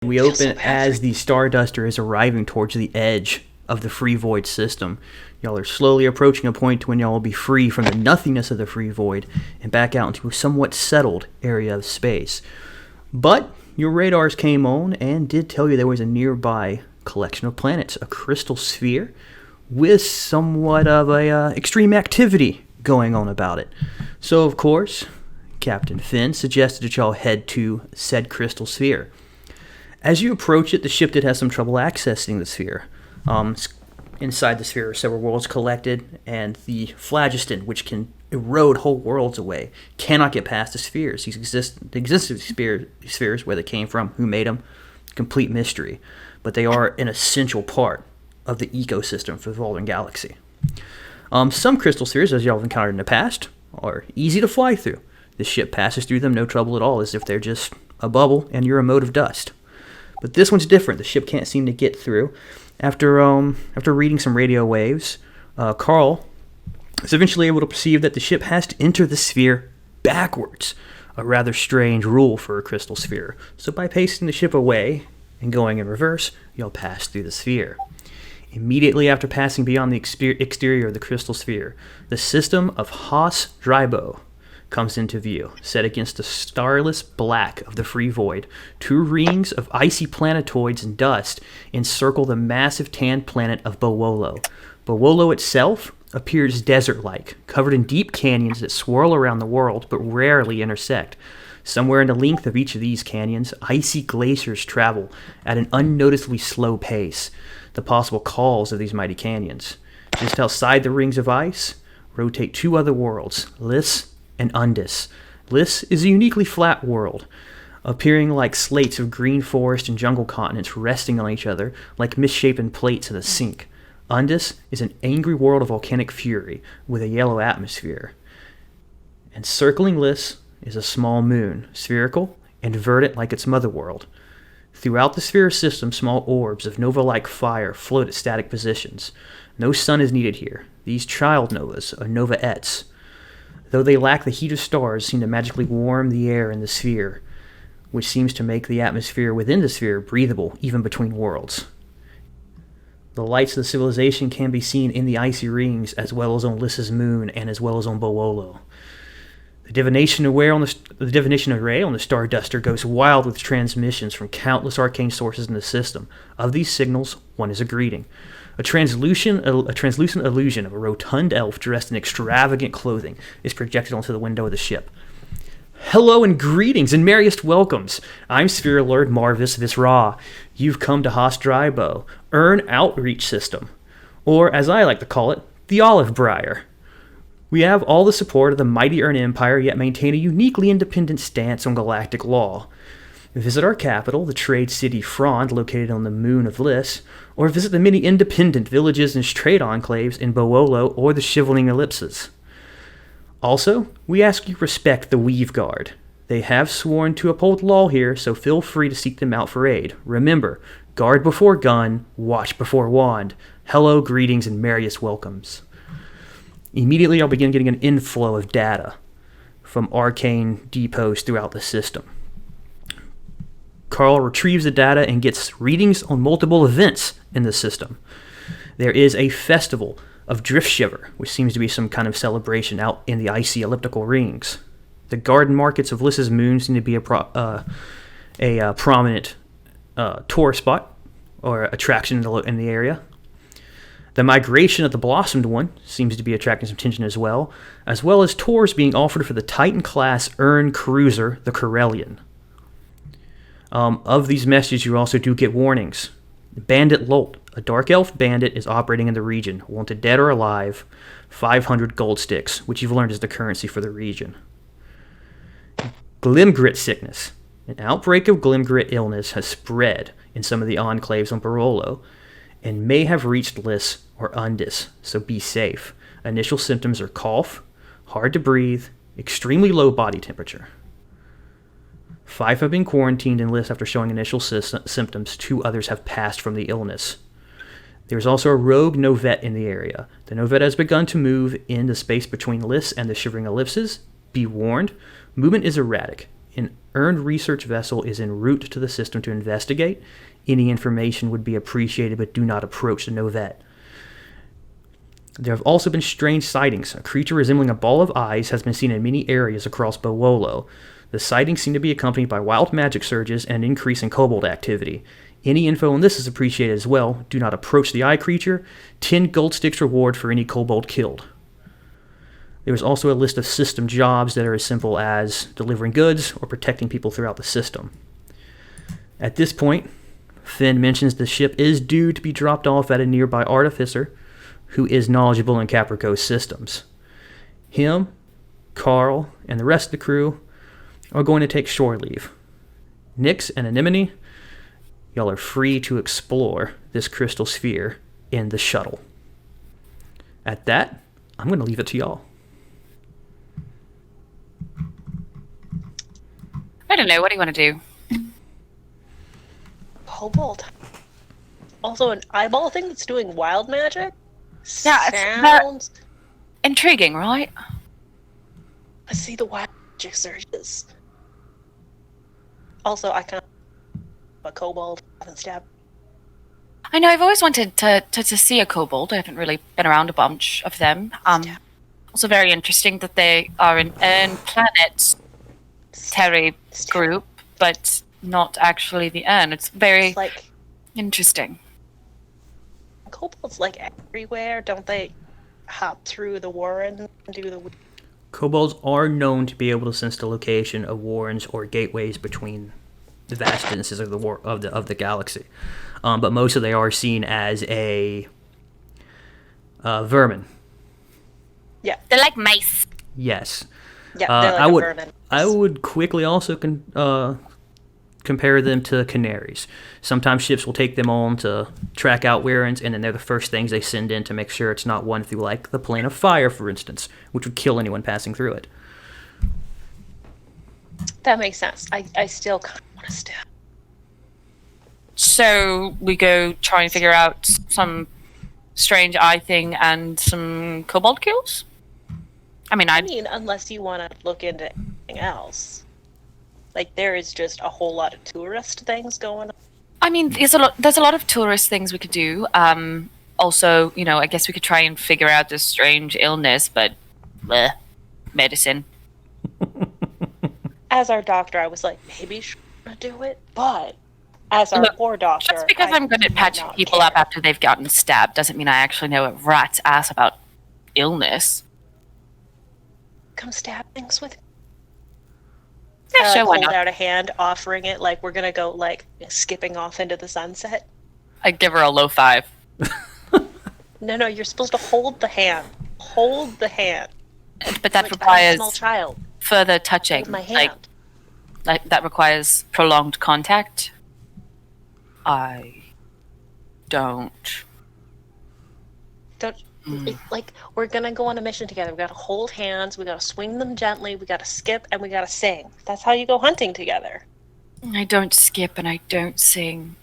We open as the Starduster is arriving towards the edge of the free void system. Y'all are slowly approaching a point when y'all will be free from the nothingness of the free void and back out into a somewhat settled area of space. But your radars came on and did tell you there was a nearby collection of planets, a crystal sphere, with somewhat of a extreme activity going on about it. So, of course, Captain Finn suggested that y'all head to said crystal sphere. As you approach it, the ship did have some trouble accessing the sphere. Inside the sphere are several worlds collected, and the phlogiston, which can erode whole worlds away, cannot get past the spheres. The existence of spheres, where they came from, who made them, complete mystery. But they are an essential part of the ecosystem for the evolving galaxy. Some crystal spheres, as y'all have encountered in the past, are easy to fly through. The ship passes through them no trouble at all, as if they're just a bubble and you're a mote of dust. But this one's different. The ship can't seem to get through. After reading some radio waves, Carl is eventually able to perceive that the ship has to enter the sphere backwards, a rather strange rule for a crystal sphere. So by pacing the ship away and going in reverse, you'll pass through the sphere. Immediately after passing beyond the exterior of the crystal sphere, the system of Haas Drybo comes into view, set against the starless black of the free void. Two rings of icy planetoids and dust encircle the massive tan planet of Bowolo. Bowolo itself appears desert-like, covered in deep canyons that swirl around the world but rarely intersect. Somewhere in the length of each of these canyons, icy glaciers travel at an unnoticeably slow pace, the possible cause of these mighty canyons. Just outside the rings of ice rotate two other worlds, Lys and Undis. Lys is a uniquely flat world, appearing like slates of green forest and jungle continents resting on each other like misshapen plates in a sink. Undis is an angry world of volcanic fury with a yellow atmosphere. And circling Lys is a small moon, spherical and verdant like its mother world. Throughout the sphere system, small orbs of nova-like fire float at static positions. No sun is needed here. These child novas are novaettes. Though they lack the heat of stars, seem to magically warm the air in the sphere, which seems to make the atmosphere within the sphere breathable even between worlds. The lights of the civilization can be seen in the icy rings, as well as on Lys's moon and as well as on Bowolo. The divination array on the Starduster goes wild with transmissions from countless arcane sources in the system. Of these signals, one is a greeting. A translucent illusion of a rotund elf dressed in extravagant clothing is projected onto the window of the ship. Hello and greetings and merriest welcomes. I'm Sphere Lord Marvis Visra. You've come to Haas Drybo, Earn Outreach System, or as I like to call it, the Olive Briar. We have all the support of the mighty Earn Empire, yet maintain a uniquely independent stance on galactic law. Visit our capital, the trade city Frond, located on the moon of Lys, or visit the many independent villages and trade enclaves in Bowolo or the Shivering Ellipses. Also, we ask you respect the Weave Guard. They have sworn to uphold law here, so feel free to seek them out for aid. Remember, guard before gun, watch before wand. Hello, greetings, and merriest welcomes. Immediately, I'll begin getting an inflow of data from arcane depots throughout the system. Carl retrieves the data and gets readings on multiple events in the system. There is a festival of Drift Shiver, which seems to be some kind of celebration out in the icy elliptical rings. The garden markets of Lys's moon seem to be a prominent tour spot or attraction in the area. The migration of the Blossomed One seems to be attracting some attention as well as tours being offered for the Titan-class Earn cruiser, the Corellian. Of these messages, you also do get warnings. Bandit Lolt, a dark elf bandit, is operating in the region. Wanted dead or alive, 500 gold sticks, which you've learned is the currency for the region. Glimgrit sickness. An outbreak of Glimgrit illness has spread in some of the enclaves on Barolo and may have reached Lys or Undis, so be safe. Initial symptoms are cough, hard to breathe, extremely low body temperature. 5 have been quarantined in Lys after showing initial symptoms. 2 others have passed from the illness. There's also a rogue Novette in the area. The Novette has begun to move in the space between Lys and the Shivering Ellipses. Be warned, movement is erratic. An earned research vessel is en route to the system to investigate. Any information would be appreciated, but do not approach the Novette. There have also been strange sightings. A creature resembling a ball of eyes has been seen in many areas across Bowolo. The sightings seem to be accompanied by wild magic surges and an increase in kobold activity. Any info on this is appreciated as well. Do not approach the eye creature. 10 gold sticks reward for any kobold killed. There is also a list of system jobs that are as simple as delivering goods or protecting people throughout the system. At this point, Finn mentions the ship is due to be dropped off at a nearby artificer who is knowledgeable in Caprico's systems. Him, Carl, and the rest of the crew are going to take shore leave. Nyx and Anemone, y'all are free to explore this crystal sphere in the shuttle. At that, I'm going to leave it to y'all. I don't know. What do you want to do? Kobold. Also an eyeball thing that's doing wild magic? Yeah, Sounds... intriguing, right? I see the wild magic surges. Also, I kind of a kobold and stab. I know. I've always wanted to see a kobold. I haven't really been around a bunch of them. Also, very interesting that they are an planet Terry group, but not actually the Urn. It's very like interesting. Kobolds like everywhere, don't they? Hop through the warren and do the. Kobolds are known to be able to sense the location of warrens or gateways between the vast distances of the galaxy, but most of they are seen as a vermin. Yeah, they're like mice. Yes. Yeah, they're like a vermin. I would quickly also compare them to canaries. Sometimes ships will take them on to track out warrens, and then they're the first things they send in to make sure it's not one through, like, the plane of fire, for instance, which would kill anyone passing through it. That makes sense. I still kind of want to stab. So we go try and figure out some strange eye thing and some kobold kills? I mean, unless you want to look into anything else. Like, there is just a whole lot of tourist things going on. I mean, there's a lot of tourist things we could do. Also, I guess we could try and figure out this strange illness, but medicine. As our doctor, I was like, maybe you should do it, but as our poor doctor, just because I'm good at patching people up after they've gotten stabbed doesn't mean I actually know a rat's ass about illness. Come stab things with me. Yeah, sure, why hold not? out a hand, offering it like we're gonna go like skipping off into the sunset. I give her a low five. No, you're supposed to hold the hand. Hold the hand. But that like requires a small child. Further touching. Hold my hand. Like that requires prolonged contact. I don't. Like, we're gonna go on a mission together. We gotta hold hands, we gotta swing them gently, we gotta skip, and we gotta sing. That's how you go hunting together. I don't skip and I don't sing.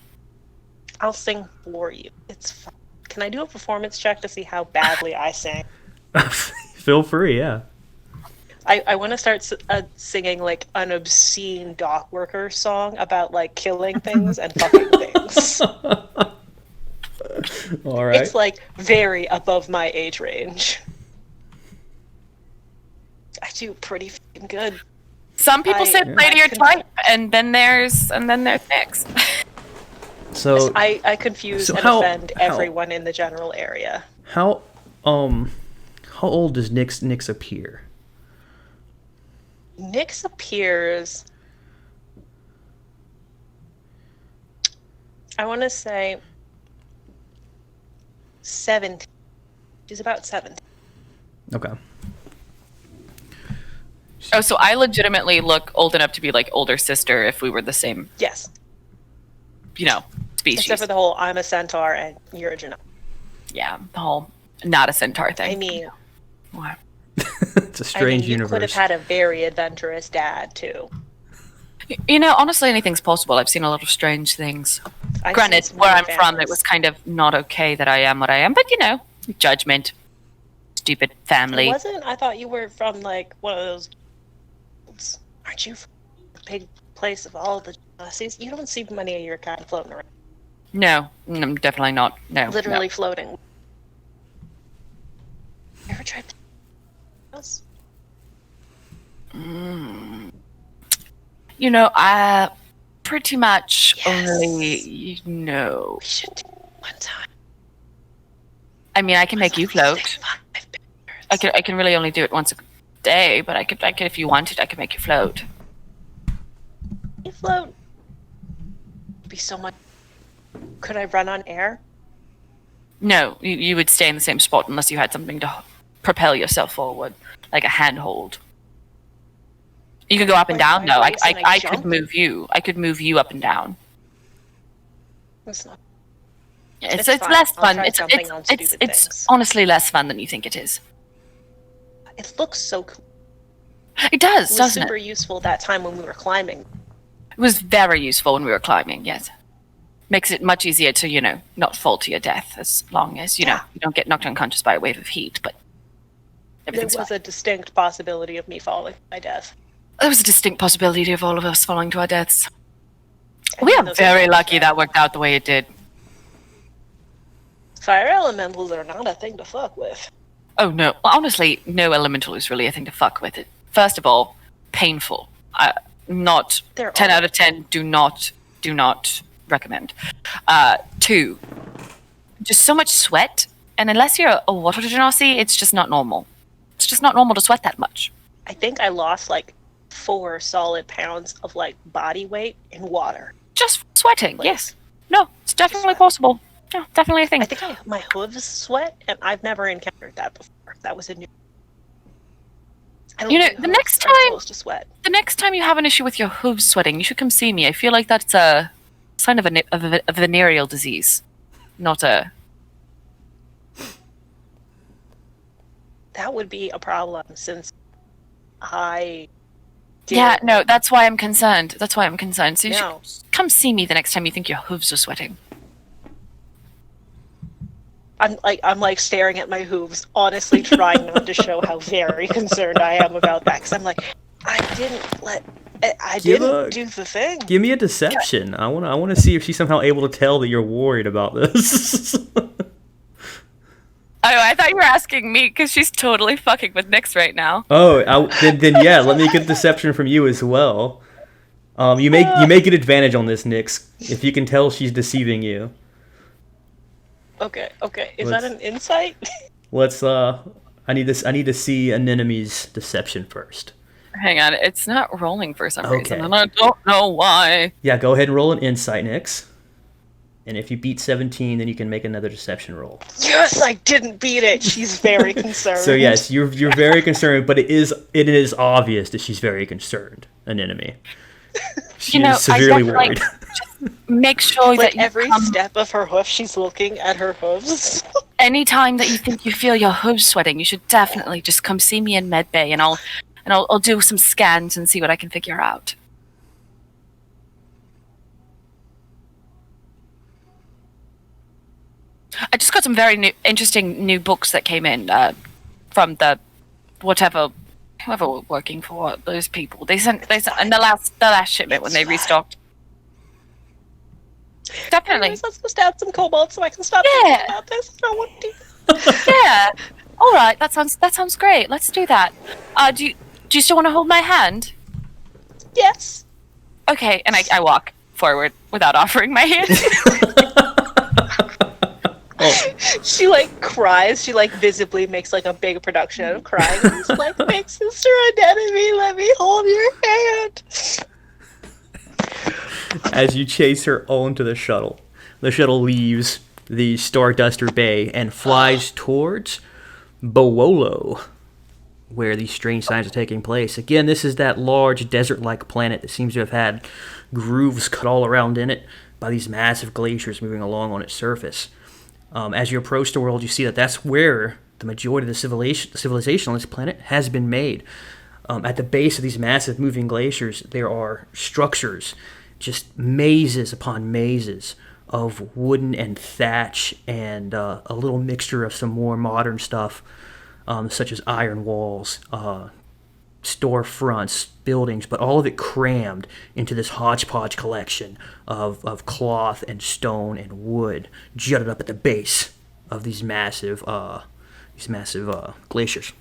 I'll sing for you. It's fun. Can I do a performance check to see how badly I sing? Feel free, yeah. I want to start singing, like, an obscene dock worker song about, like, killing things and fucking things. All right. It's, like, very above my age range. I do pretty fucking good. Some people say play to your type, and then there's Nyx. So I confuse and offend everyone in the general area. How old does Nyx appear? Nyx appears, I want to say 17. She's about 17. Okay. Oh, so I legitimately look old enough to be like older sister if we were the same. Yes. Species. Except for the whole I'm a centaur and you're a genome. Yeah, the whole not a centaur thing. I mean, what? It's a strange universe. You could have had a very adventurous dad too. Honestly, anything's possible. I've seen a lot of strange things. Granted, where I'm from, it was kind of not okay that I am what I am, but judgment, stupid family. It wasn't? I thought you were from like one of those. Aren't you from big place of all the galaxies, you don't see many of your kind floating around. No, definitely not. No. Literally no. floating. You ever tried else? You know, I pretty much Yes. only We should do it one time. I mean, I can make you float. 5 pictures. I can really only do it once a day, but I could if you wanted, I could make you float. You float. It'd be so much. Could I run on air? No, you would stay in the same spot unless you had something to propel yourself forward, like a handhold. You could go up and Like down my though. legs and I I could jump? move you. I could move you up and down. It's not. It's It's fine. less I'll fun. try jumping on stupid It's things. honestly less fun than you think it is. It looks so cool. It does, It was doesn't super it? useful that time when we were climbing. It was very useful when we were climbing. Yes, makes it much easier to not fall to your death as long as you don't get knocked unconscious by a wave of heat. But There everything's was fine. a distinct possibility of me falling to my death. There was a distinct possibility of all of us falling to our deaths. We mean, are those very are lucky bad. that worked out the way it did. Fire elementals are not a thing to fuck with. Oh no! Well, honestly, no elemental is really a thing to fuck with. It. First of all, painful. Not They're 10 all- out of 10. Do not recommend. 2, just so much sweat, and unless you're a water genasi, it's just not normal. It's just not normal to sweat that much. I think I lost like 4 solid pounds of like body weight in water. Just sweating. Like, yes. No, it's definitely sweat. possible. Yeah, definitely a thing. I think my hooves sweat, and I've never encountered that before. That was a new. I don't You know, think the hooves next are time- supposed to sweat. The next time you have an issue with your hooves sweating, you should come see me. I feel like that's a sign of a venereal disease, not a. That would be a problem since I. Yeah, no, that's why I'm concerned. So you No. should come see me the next time you think your hooves are sweating. I'm like staring at my hooves, honestly trying not to show how very concerned I am about that. Because I'm like, I didn't do the thing. Give me a deception. I want to see if she's somehow able to tell that you're worried about this. Oh, I thought you were asking me because she's totally fucking with Nyx right now. Then yeah, let me get deception from you as well. You may get advantage on this, Nyx, if you can tell she's deceiving you. Okay. Is that an insight? Let's I need to see an enemy's deception first. Hang on, it's not rolling for some reason, Okay. and I don't know why. Yeah, go ahead and roll an insight, Nyx. And if you beat 17, then you can make another deception roll. Yes, I didn't beat it. She's very concerned. So yes, you're very concerned, but it is obvious that she's very concerned. An enemy. She is severely worried. Make sure Like that you every come step of her hoof, she's looking at her hooves. anytime that you think you feel your hooves sweating. You should definitely just come see me in medbay, and I'll do some scans and see what I can figure out. I just got some very interesting new books that came in from the whoever we're working for, those people. They sent in the last shipment when they restocked. Definitely. Anyways, let's go stab some kobolds so I can stop Yeah. thinking about this. I don't want to do this. Yeah. All right. That sounds great. Let's do that. Do you still want to hold my hand? Yes. Okay. And I walk forward without offering my hand. She like cries. She like visibly makes like a big production out of crying. She's like, "Big sister anemone, let me hold your hand." As you chase her onto the shuttle leaves the Starduster Bay and flies towards Bowolo, where these strange signs are taking place. Again, this is that large desert-like planet that seems to have had grooves cut all around in it by these massive glaciers moving along on its surface. As you approach the world, you see that that's where the majority of the civilization on this planet has been made. At the base of these massive moving glaciers, there are structures, just mazes upon mazes of wooden and thatch and a little mixture of some more modern stuff, such as iron walls, storefronts, buildings, but all of it crammed into this hodgepodge collection of cloth and stone and wood jutted up at the base of these massive glaciers.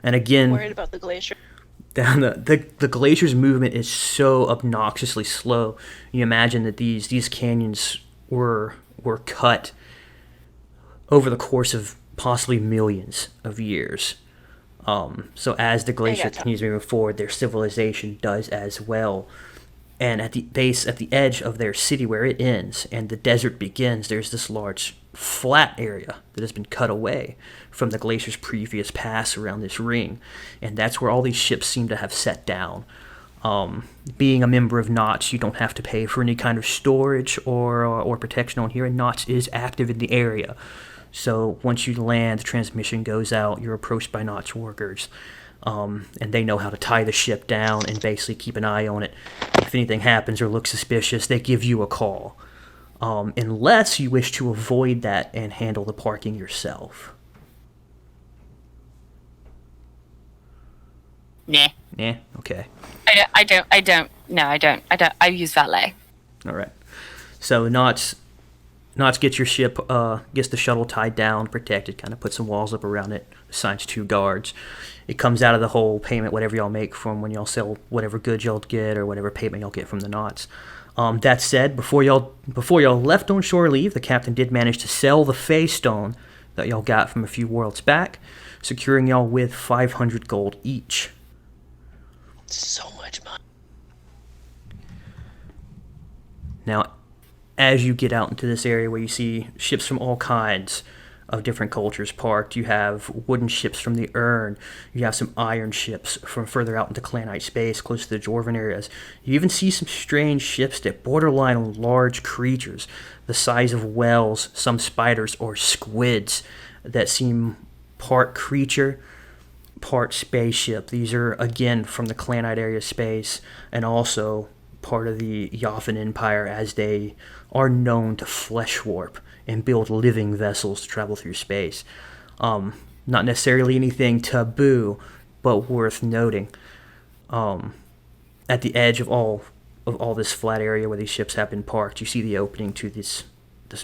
And again, Worried about the glacier. down the glacier's movement is so obnoxiously slow. You imagine that these canyons were cut over the course of possibly millions of years. So as the glacier continues moving forward, their civilization does as well. And at the base, at the edge of their city where it ends and the desert begins, there's this large flat area that has been cut away from the glacier's previous pass around this ring. And that's where all these ships seem to have set down. Being a member of Notch, you don't have to pay for any kind of storage or protection on here, and Notch is active in the area. So once you land, the transmission goes out, you're approached by Notch workers, and they know how to tie the ship down and basically keep an eye on it. If anything happens or looks suspicious, they give you a call, unless you wish to avoid that and handle the parking yourself. Nah. Yeah, okay. I don't. No, I don't. I use valet. All right. So Notch gets your ship, gets the shuttle tied down, protected, kind of puts some walls up around it, assigns 2 guards. It comes out of the whole payment, whatever y'all make from when y'all sell whatever goods y'all get or whatever payment y'all get from the Knots. That said, before y'all left on shore leave, the captain did manage to sell the Fey Stone that y'all got from a few worlds back, securing y'all with 500 gold each. So much money. Now, as you get out into this area where you see ships from all kinds of different cultures parked, you have wooden ships from the Urn, you have some iron ships from further out into Clanite space, close to the Dwarven areas. You even see some strange ships that borderline on large creatures, the size of whales, some spiders, or squids that seem part creature, part spaceship. These are, again, from the Clanite area space, and also part of the Yothan Empire, as they are known to flesh warp and build living vessels to travel through space. Not necessarily anything taboo, but worth noting. At the edge of all this flat area where these ships have been parked, you see the opening to this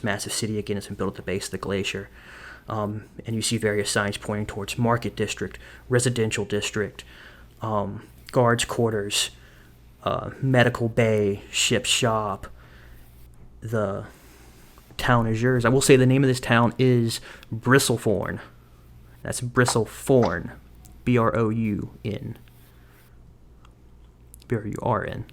massive city again. It's been built at the base of the glacier. And you see various signs pointing towards Market District, Residential District, Guards Quarters, Medical Bay, Ship Shop. The town is yours. I will say the name of this town is Bristlethorn. That's Bristlethorn. B-R-O-U-N. B-R-U-R-N.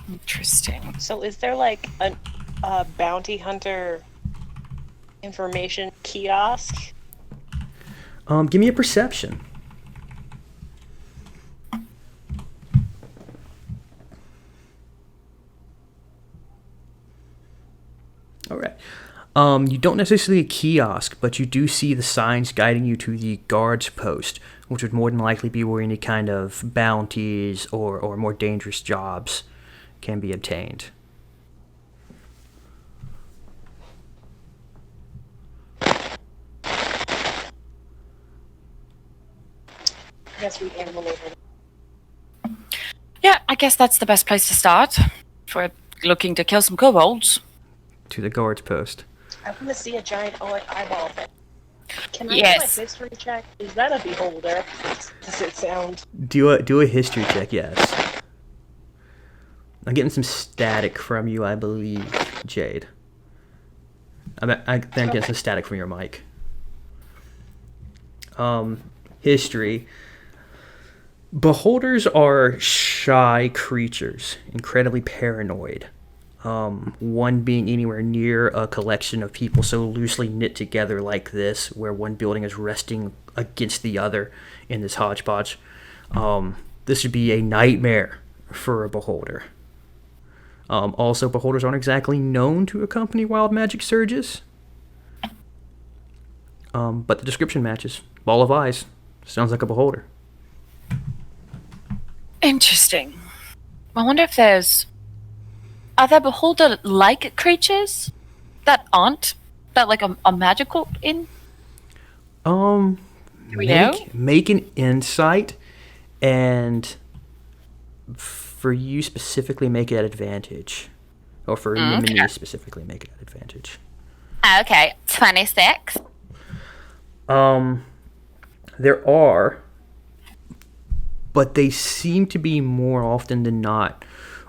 Interesting. So is there like a bounty hunter information kiosk? Give me a perception. All right. You don't necessarily see a kiosk, but you do see the signs guiding you to the guards post, which would more than likely be where any kind of bounties or more dangerous jobs can be obtained. I guess we animal later. Yeah, I guess that's the best place to start. If we're looking to kill some kobolds. To the guards post. I want to see a giant eyeball thing. Can I Yes. do a history check? Is that a beholder? Does it sound? Do a history check, yes. I'm getting some static from you, I believe, Jade. I'm getting some static from your mic. History. Beholders are shy creatures, incredibly paranoid. One being anywhere near a collection of people so loosely knit together like this, where one building is resting against the other in this hodgepodge. This would be a nightmare for a beholder. Also, beholders aren't exactly known to accompany wild magic surges. But the description matches. Ball of eyes. Sounds like a beholder. Interesting. I wonder if are there beholder-like creatures that aren't that like a magical inn? Do we know? Make an insight, and for you specifically, make it at advantage, or for me specifically, make it at advantage. Okay, 26. There are, but they seem to be more often than not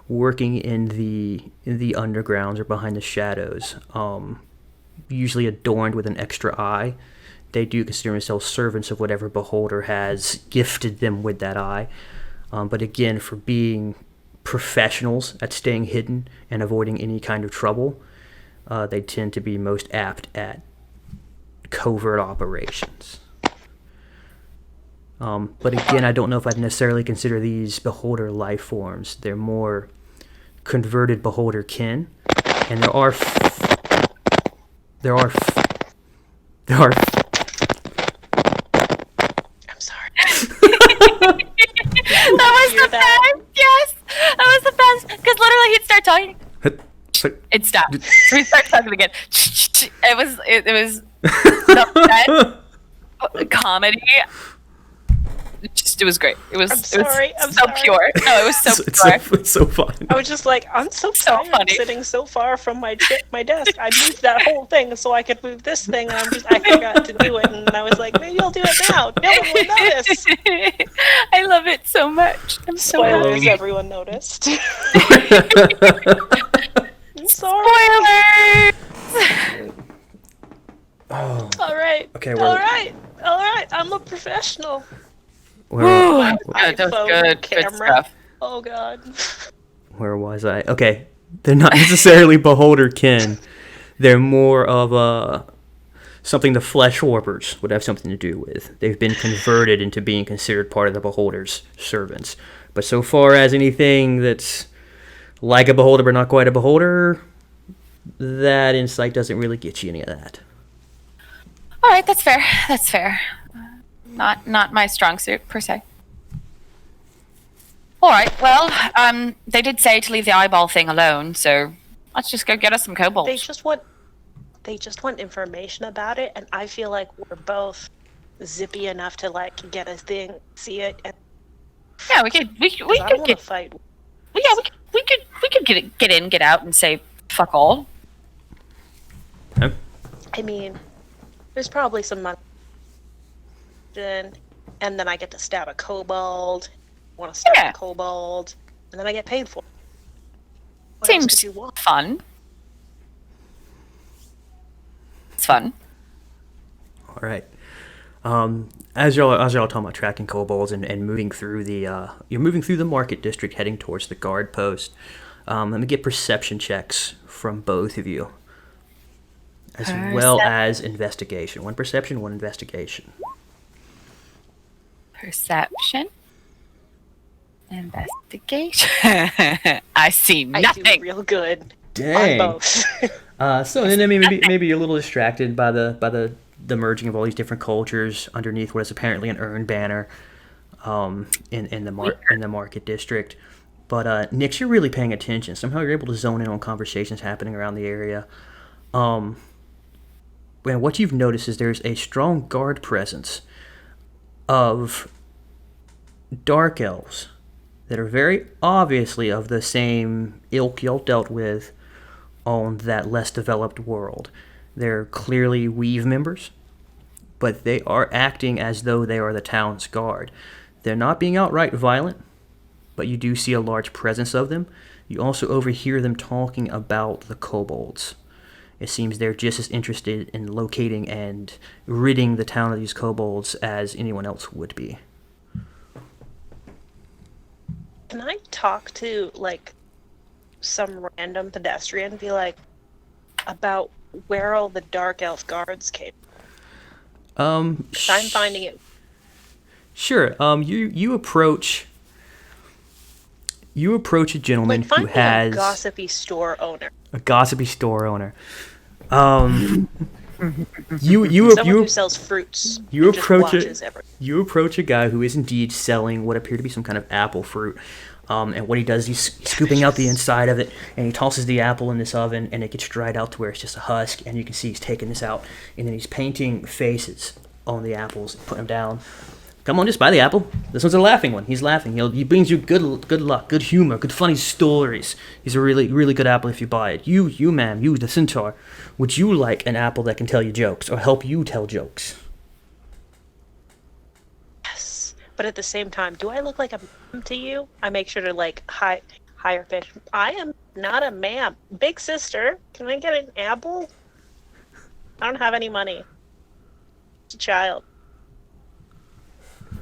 working in the undergrounds or behind the shadows. Usually adorned with an extra eye. They do consider themselves servants of whatever beholder has gifted them with that eye. But again, for being professionals at staying hidden and avoiding any kind of trouble, they tend to be most apt at covert operations. But again, I don't know if I'd necessarily consider these beholder life forms. They're more converted beholder kin, and there are I'm sorry. That was the best. Yes, that was the best. Because literally, he'd start talking. It stopped. So we start talking again. It was the best comedy. It was great. It was. I'm sorry. Pure. No, it was so pure. It's so fun. I was just like, I'm so tired funny. sitting so far from my desk. I moved that whole thing so I could move this thing, and I forgot to do it. And I was like, maybe I'll do it now. No one will notice. I love it so much. I'm so Spoilers, happy. everyone noticed. I'm sorry. Spoilers. Oh. All right. Okay. All right. I'm a professional. That was iPhone good. Good camera. stuff. Oh God. Where was I? Okay, they're not necessarily beholder kin. They're more of something the flesh warpers would have something to do with. They've been converted into being considered part of the beholder's servants. But so far as anything that's like a beholder but not quite a beholder, that insight doesn't really get you any of that. All right, that's fair. That's fair. Not my strong suit per se. All right. Well, they did say to leave the eyeball thing alone, so let's just go get us some kobolds. They just want information about it, and I feel like we're both zippy enough to like get a thing, see it. And Yeah, we could I don't want to fight. Well, yeah, we could get in, get out, and say fuck all. Okay. I mean, there's probably some money, and then I get to stab a kobold. Want to stab a kobold, and then I get paid for it. What else Seems could you want? fun. It's fun. All right. As y'all talking about tracking kobolds and moving through you're moving through the market district, heading towards the guard post. Let me get perception checks from both of you, as well as investigation. One perception, one investigation. Perception. Investigation. I see nothing. I do real good. Dang. On both. So then maybe you're a little distracted by the merging of all these different cultures underneath what is apparently an urn banner, in the market district. But Nix, you're really paying attention. Somehow you're able to zone in on conversations happening around the area. And what you've noticed is there's a strong guard presence of dark elves that are very obviously of the same ilk y'all dealt with on that less developed world. They're clearly Weave members, but they are acting as though they are the town's guard. They're not being outright violent, but you do see a large presence of them. You also overhear them talking about the kobolds. It seems they're just as interested in locating and ridding the town of these kobolds as anyone else would be. Can I talk to like some random pedestrian and be like about where all the dark elf guards came? I'm finding it. Sure. You approach a gentleman who has a gossipy store owner. A gossipy store owner. Someone who sells fruits. You and just approach watches it. everything. You approach a guy who is indeed selling what appear to be some kind of apple fruit. And what he does, he's scooping out the inside of it, and he tosses the apple in this oven, and it gets dried out to where it's just a husk, and you can see he's taking this out, and then he's painting faces on the apples, putting them down. Come on, just buy the apple. This one's a laughing one. He's laughing. He brings you good luck, good humor, good funny stories. He's a really, really good apple if you buy it. You, ma'am, you, the centaur, would you like an apple that can tell you jokes, or help you tell jokes? But at the same time, do I look like a ma'am to you? I make sure to like hire fish. I am not a ma'am. Big sister, can I get an apple? I don't have any money. It's a child.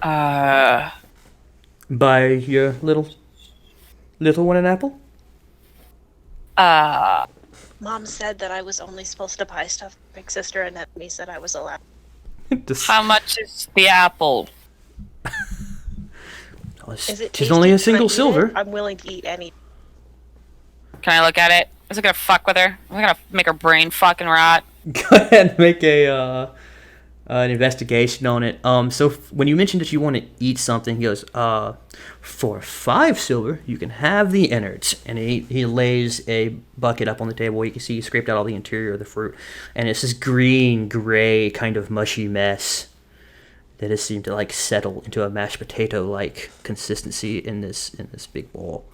Buy your little one an apple? Mom said that I was only supposed to buy stuff for big sister, and Emmy said I was allowed. How much is the apple? She's only a single silver. I'm willing to eat any. Can I look at it? Is it gonna fuck with her? Am I gonna make her brain fucking rot? Go ahead and make an investigation on it. So when you mentioned that you want to eat something, he goes, for 5 silver, you can have the innards. And he lays a bucket up on the table where you can see he scraped out all the interior of the fruit. And it's this green, gray, kind of mushy mess that has seemed to like settle into a mashed potato like consistency in this big bowl.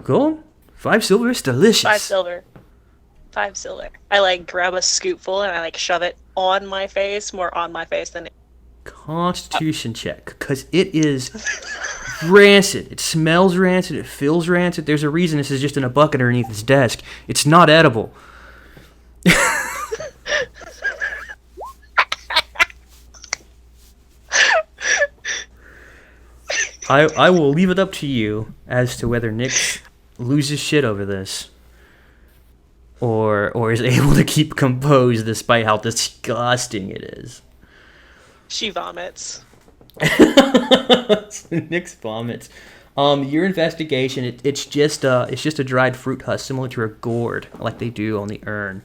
Go on. 5 silver is delicious. 5 silver. 5 silver. I like grab a scoopful and I like shove it on my face, more on my face than. Constitution check, because it is rancid. It smells rancid. It feels rancid. There's a reason this is just in a bucket underneath his desk. It's not edible. I will leave it up to you as to whether Nick loses shit over this, or is able to keep composed despite how disgusting it is. She vomits. Nick's vomits. Your investigation, it's just a dried fruit husk, similar to a gourd, like they do on the urn.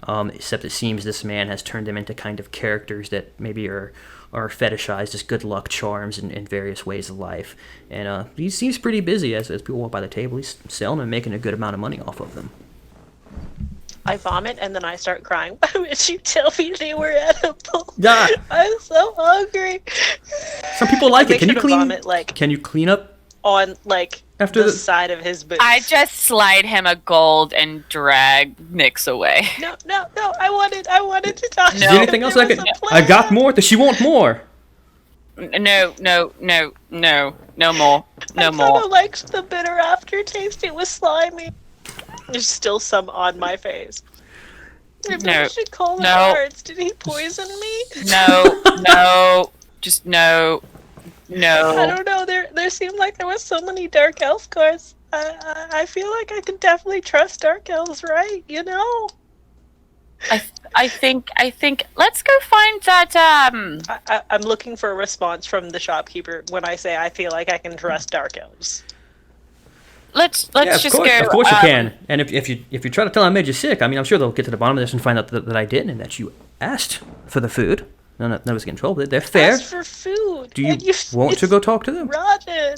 Except it seems this man has turned them into kind of characters that maybe are fetishized as good luck charms in various ways of life. And he seems pretty busy as people walk by the table. He's selling and making a good amount of money off of them. I vomit and then I start crying. Why would you tell me they were edible? Yeah. I'm so hungry. Some people like it. Can you clean? Vomit, can you clean up on like after the side of his boots? I just slide him a gold and drag Nyx away. No. I wanted to talk. Is there anything else I could? I got more. Does she want more? No more. No more. I kind of liked the bitter aftertaste. It was slimy. There's still some on my face. Maybe I should call the guards. Did he poison me? No. Just no. I don't know. There seemed like there was so many dark elf cards. I feel like I can definitely trust dark elves, right? You know. I think. Let's go find that. I'm looking for a response from the shopkeeper when I say I feel like I can trust dark elves. Let's just go. Of course you can. And if you try to tell them I made you sick, I mean, I'm sure they'll get to the bottom of this and find out that I didn't and that you asked for the food. None of us get in trouble. They're fair. Asked for food. Do you want to go talk to them? Rotten.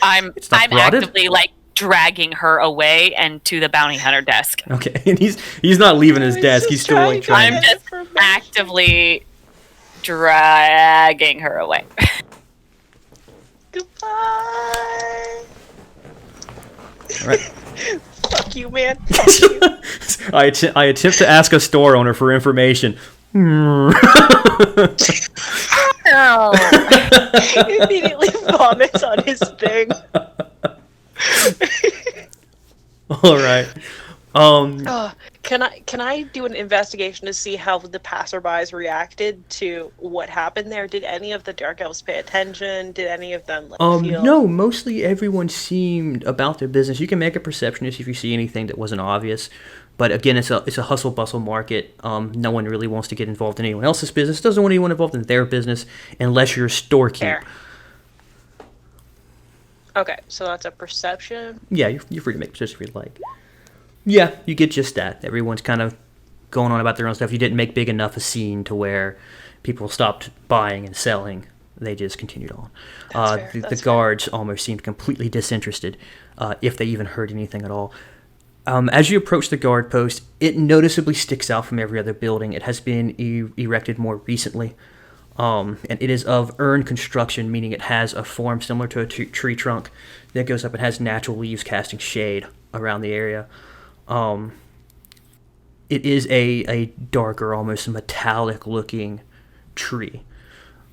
I'm actively like dragging her away and to the bounty hunter desk. Okay, and he's not leaving his desk. He's still like trying. I'm just actively dragging her away. Goodbye. All right. Fuck you, man. Fuck you. I attempt to ask a store owner for information. Immediately vomits on his thing. All right. Can I do an investigation to see how the passerbys reacted to what happened there? Did any of the dark elves pay attention? Did any of them feel... No, mostly everyone seemed about their business. You can make a perceptionist if you see anything that wasn't obvious. But again, it's a hustle bustle market. No one really wants to get involved in anyone else's business. Doesn't want anyone involved in their business unless you're a storekeep. Fair. Okay, so that's a perception. Yeah, you're free to make perception if you'd like. Yeah, you get just that. Everyone's kind of going on about their own stuff. You didn't make big enough a scene to where people stopped buying and selling. They just continued on. The guards almost seemed completely disinterested, if they even heard anything at all. As you approach the guard post, it noticeably sticks out from every other building. It has been erected more recently, and it is of urn construction, meaning it has a form similar to a tree trunk that goes up and has natural leaves casting shade around the area. It is a darker, almost metallic-looking tree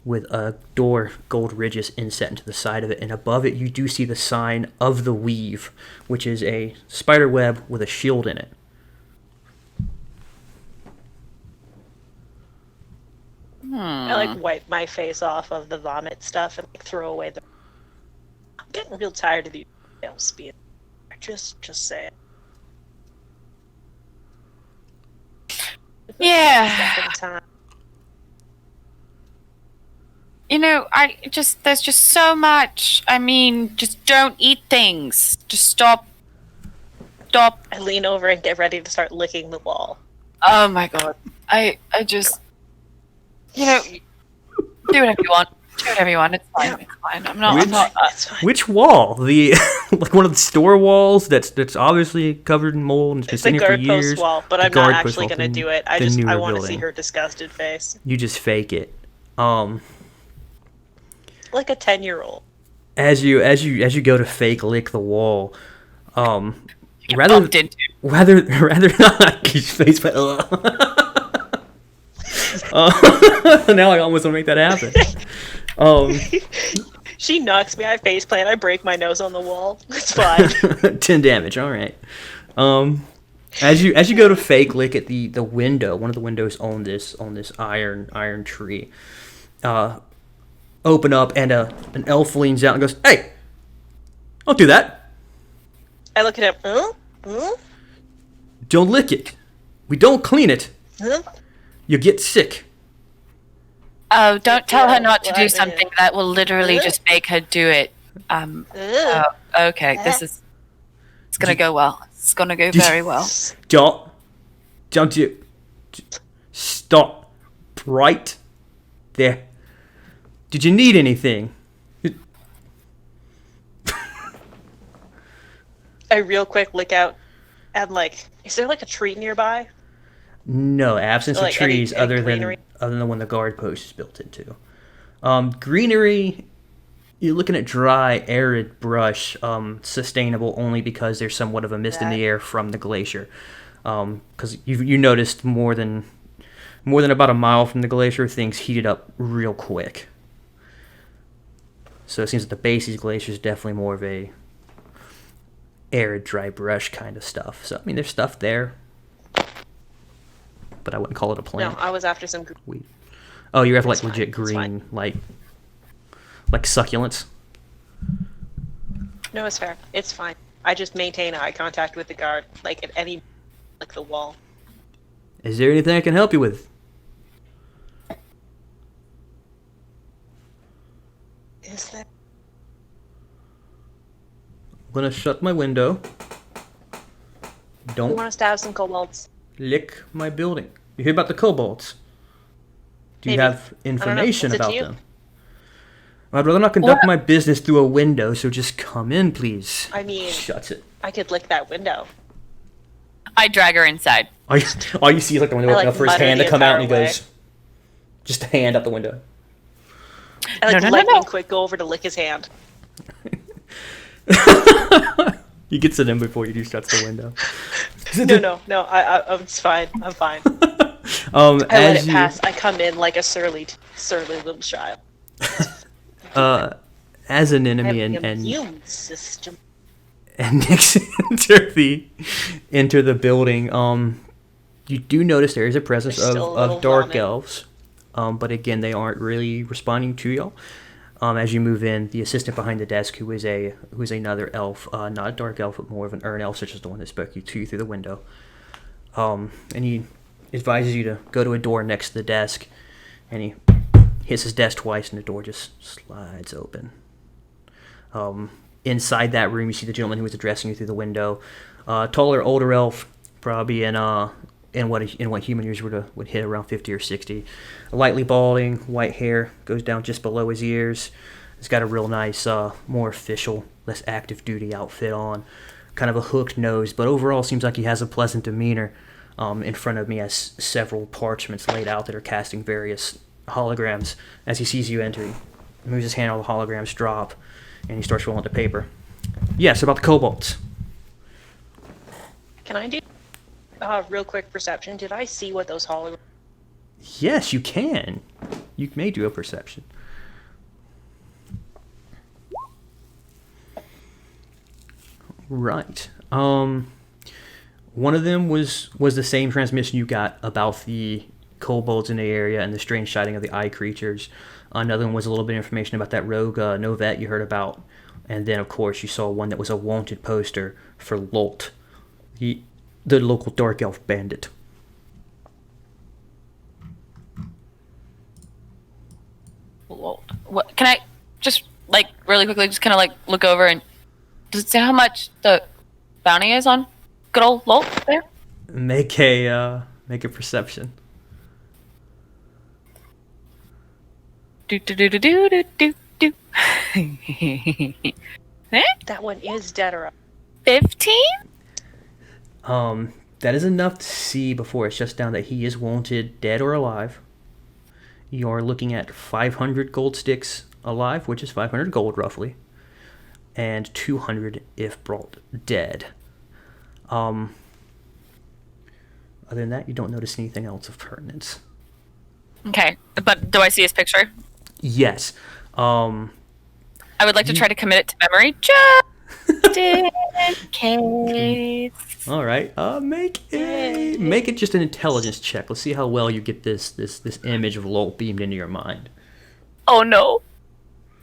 with a door gold ridges inset into the side of it, and above it you do see the sign of the Weave, which is a spider web with a shield in it. I wipe my face off of the vomit stuff and throw away the. I'm getting real tired of these details being. Just say it. Yeah. There's just so much. I mean, just don't eat things. Just stop. I lean over and get ready to start licking the wall. Oh my god. I just, do whatever you want. Do whatever you want. It's fine. It's fine. I'm not. It's fine. Which wall? The like one of the store walls that's obviously covered in mold and it's been sitting here for years. It's the guard post wall, but I'm not actually going to do it. I want to see her disgusted face. You just fake it. Like a 10-year-old. As you go to fake lick the wall, rather not his face, but now I almost want to make that happen. She knocks me. I faceplant. I break my nose on the wall. It's fine. 10 damage. All right. As you go to fake lick at the window, one of the windows on this iron tree, open up and an elf leans out and goes, "Hey, don't do that." I look at him. Don't lick it. We don't clean it. Huh? You get sick. Oh, don't tell her not to do something that will literally just make her do it. Okay, it's gonna go well. It's gonna go very well. Don't you stop right there. Did you need anything? I real quick look out and is there a tree nearby? No, absence of trees any other greenery? than the one the guard post is built into. Greenery, you're looking at dry, arid brush, sustainable only because there's somewhat of a mist in the air from the glacier. Because you noticed more than about a mile from the glacier, things heated up real quick. So it seems that the base of these glaciers is definitely more of a arid, dry brush kind of stuff. So, I mean, there's stuff there, but I wouldn't call it a plant. No, I was after some weed. Oh, you're after, It's legit fine. green, like succulents? No, it's fair. It's fine. I just maintain eye contact with the guard, at any, the wall. Is there anything I can help you with? Is there? I'm gonna shut my window. We Don't want us to have some kobolds. lick my building. You hear about the kobolds? Do you Maybe. have information Is it about you? them? I'd rather not conduct my business through a window, so just come in, please. I mean, Shuts it. I could lick that window. I drag her inside. All you see is the window open up for his mutter hand the to come out, and he entire goes, just a hand out the window. I No. lightning quick go over to lick his hand. He gets it in before you shuts the window. No. It's fine. I'm fine. I I let it pass. I come in like a surly little child. As an I enemy have the and immune system. Nix enter the building, you do notice there is a presence There's still a of little dark vomit. elves, but again they aren't really responding to y'all. As you move in, the assistant behind the desk, who is another elf, not a dark elf, but more of an urn elf, such as the one that spoke to you through the window, and he advises you to go to a door next to the desk, and he hits his desk twice, and the door just slides open. Inside that room, you see the gentleman who was addressing you through the window. Taller, older elf, probably in what human years would hit around 50 or 60. Lightly balding, white hair goes down just below his ears. He's got a real nice, more official, less active duty outfit on. Kind of a hooked nose, but overall seems like he has a pleasant demeanor. In front of me has several parchments laid out that are casting various holograms. As he sees you enter, he moves his hand, all the holograms drop, and he starts rolling the paper. Yes, about the kobolds. Can I do real quick perception? Did I see what those holograms? Yes, you can. You may do a perception. Right. One of them was the same transmission you got about the kobolds in the area and the strange sighting of the eye creatures. Another one was a little bit of information about that rogue Novet you heard about. And then, of course, you saw one that was a wanted poster for Lolt, the local dark elf bandit. Lolt. What? Can I just, like, really quickly just kind of, like, look over and... Does it say how much the bounty is on good old Lolt there? Make a perception. Do do do do do do do do. That one is dead or up. 15? That is enough to see before it's just down that he is wanted, dead or alive. You are looking at 500 gold sticks alive, which is 500 gold roughly, and 200 if brought dead. Other than that, you don't notice anything else of pertinence. Okay, but do I see his picture? Yes. I would like to try to commit it to memory, just in case. All right. Make it just an intelligence check. Let's see how well you get this image of Lol beamed into your mind. Oh no!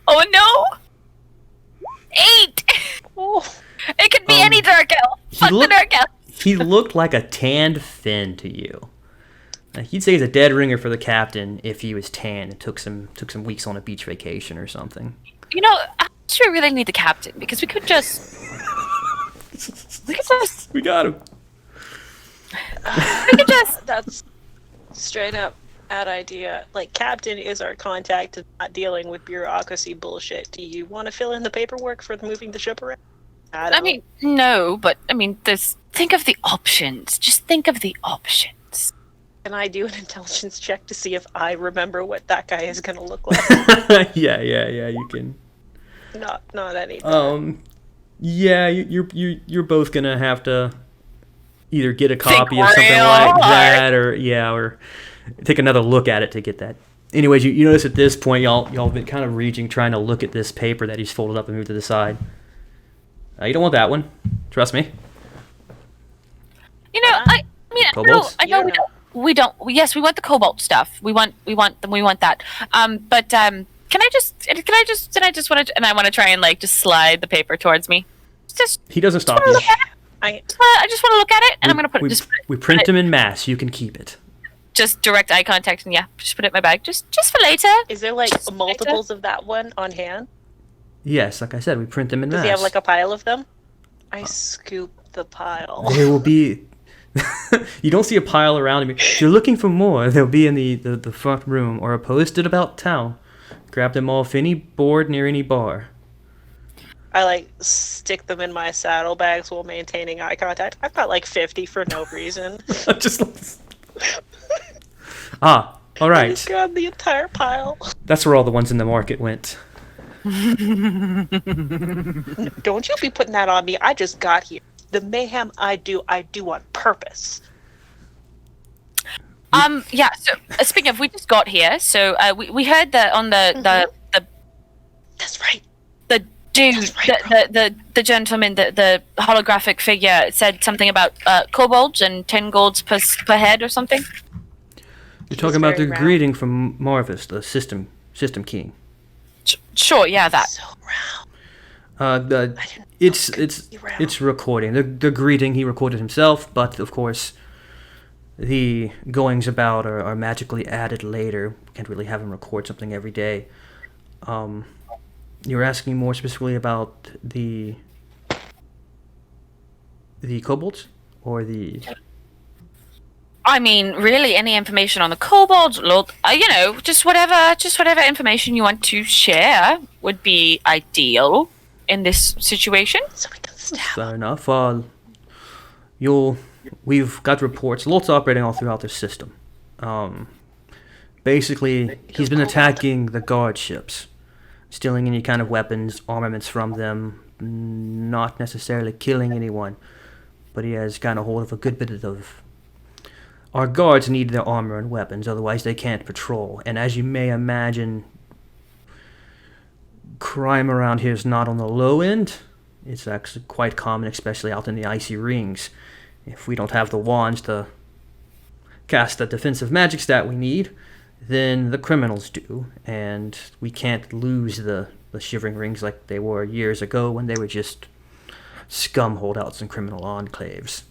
Oh no! 8. Oh. It could be any dark elf. Fuck the dark elf. He looked like a tanned Finn to you. Like, he'd say he's a dead ringer for the captain if he was tan and took some weeks on a beach vacation or something. You know, I'm not sure we really need the captain because we could just. We got him. We could just. That's straight up ad idea. Like, captain is our contact and not dealing with bureaucracy bullshit. Do you want to fill in the paperwork for moving the ship around? I mean, no, but I mean, think of the options. Just think of the options. Can I do an intelligence check to see if I remember what that guy is going to look like? Yeah, you can. Not anything. Yeah, you're both gonna have to either get a copy of something like that, or take another look at it to get that. Anyways, you notice at this point, y'all been kind of reaching, trying to look at this paper that he's folded up and moved to the side. You don't want that one. Trust me. You know, I know we don't. Yes, we want the cobalt stuff. We want that. But can I want to try and like just slide the paper towards me. He doesn't stop you. I just want to look at it, and I'm gonna put it. We print them in mass. You can keep it. Just direct eye contact, and just put it in my bag, just for later. Is there like multiples of that one on hand? Yes, like I said, we print them in mass. Does he have like a pile of them? I scoop the pile. There will be. You don't see a pile around him. If you're looking for more, they'll be in the front room or posted about town. Grab them off any board near any bar. I like stick them in my saddlebags while maintaining eye contact. I've got like 50 for no reason. All right. I just grabbed the entire pile. That's where all the ones in the market went. No, don't you be putting that on me. I just got here. The mayhem I do on purpose. Yeah, so speaking of, we just got here, so we heard that on the That's right. The dude, right, the gentleman, the holographic figure said something about kobolds and 10 golds per head or something. You're talking about the greeting from Marvis, the system king. Sure, yeah, that. So round. It's recording. The greeting he recorded himself, but of course the goings about are magically added later. Can't really have him record something every day. You were asking more specifically about the kobolds or the I mean, really, any information on the kobolds, just whatever information you want to share would be ideal in this situation. So we can stab Fair enough. We've got reports. Lot's operating all throughout the system. Basically, he's been attacking the guard ships, stealing any kind of weapons, armaments from them, not necessarily killing anyone, but he has gotten a hold of a good bit of... Our guards need their armor and weapons, otherwise they can't patrol. And as you may imagine, crime around here is not on the low end. It's actually quite common, especially out in the icy rings. If we don't have the wands to cast the defensive magic stat we need, then the criminals do, and we can't lose the shivering rings like they were years ago when they were just scum holdouts and criminal enclaves.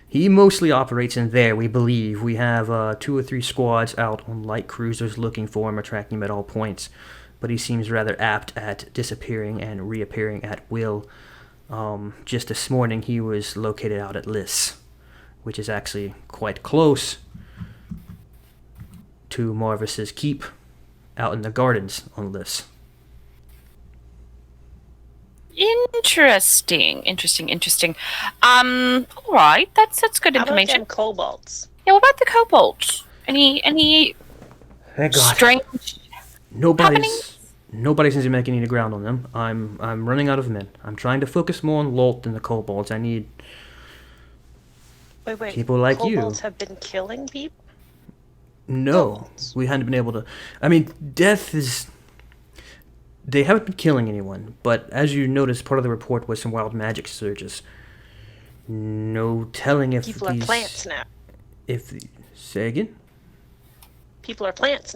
He mostly operates in there, we believe. We have 2 or 3 squads out on light cruisers looking for him or tracking him at all points, but he seems rather apt at disappearing and reappearing at will. Just this morning he was located out at Lys, which is actually quite close to Marvis's keep out in the gardens on Lys. Interesting. All right, that's good How about information. them kobolds? Yeah, what about the kobolds? Any Thank God. strange Nobody's seems to be making any ground on them. I'm running out of men. I'm trying to focus more on Lolt than the kobolds. I need Wait. people like you. Kobolds have been killing people? No, Kobolds. we hadn't been able to. I mean, death is. They haven't been killing anyone, but as you noticed, part of the report was some wild magic surges. No telling if People are these. plants now. Say again? People are plants.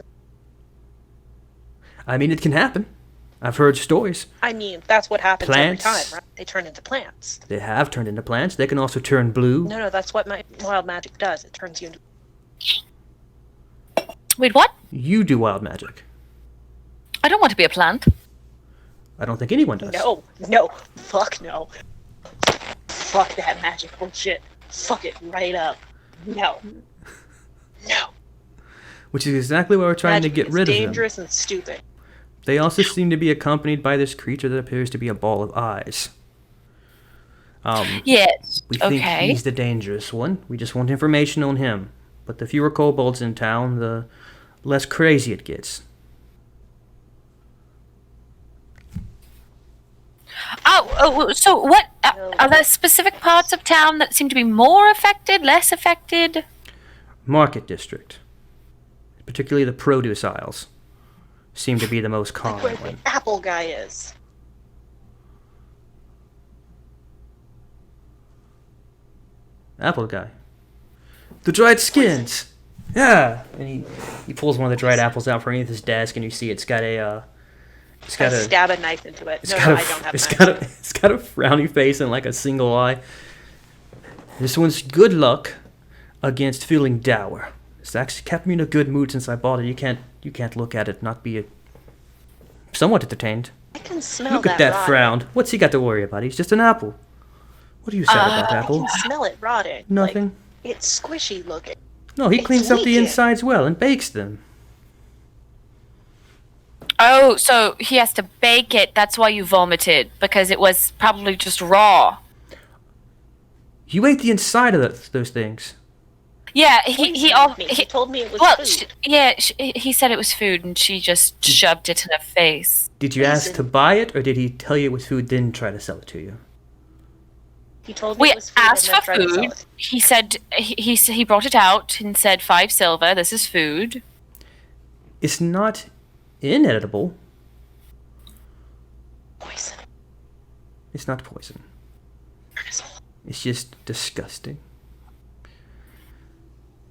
I mean, it can happen. I've heard stories. I mean, that's what happens Plants. every time, right? They turn into plants. They have turned into plants. They can also turn blue. No, that's what wild magic does. It turns you into... Wait, what? You do wild magic. I don't want to be a plant. I don't think anyone does. No. Fuck no. Fuck that magic bullshit. Fuck it right up. No. Which is exactly why we're trying Magic to get is rid of them. dangerous and stupid. They also seem to be accompanied by this creature that appears to be a ball of eyes. Yes. We think Okay. he's the dangerous one. We just want information on him. But the fewer kobolds in town, the less crazy it gets. So what are there specific parts of town that seem to be more affected, less affected? Market district, particularly the produce aisles, seem to be the most common Like where one. the apple guy is. Apple guy. The dried skins! Yeah! And he pulls one of the dried apples out from underneath his desk, and you see it's got a... I stab a knife into it. No, I don't have it's knives. got a frowny face and like a single eye. This one's good luck against feeling dour. It's actually kept me in a good mood since I bought it. You can't look at it and not be somewhat entertained. I can smell Look at that rotting. frown. What's he got to worry about? He's just an apple. What are you sad about, I apple? can smell it rotting. Nothing. Like, it's squishy looking. No, he it's cleans up the leaking. insides well and bakes them. Oh, so he has to bake it. That's why you vomited, because it was probably just raw. You ate the inside of those things. Yeah, he told me it was well, food. he said it was food, and she just shoved it in her face. Did you ask to buy it, or did he tell you it was food, then try to sell it to you? He told me We it was food asked and then for tried to sell food. it. He said he brought it out and said 5 silver. This is food. It's not inedible. Poison. It's not poison. It's just disgusting.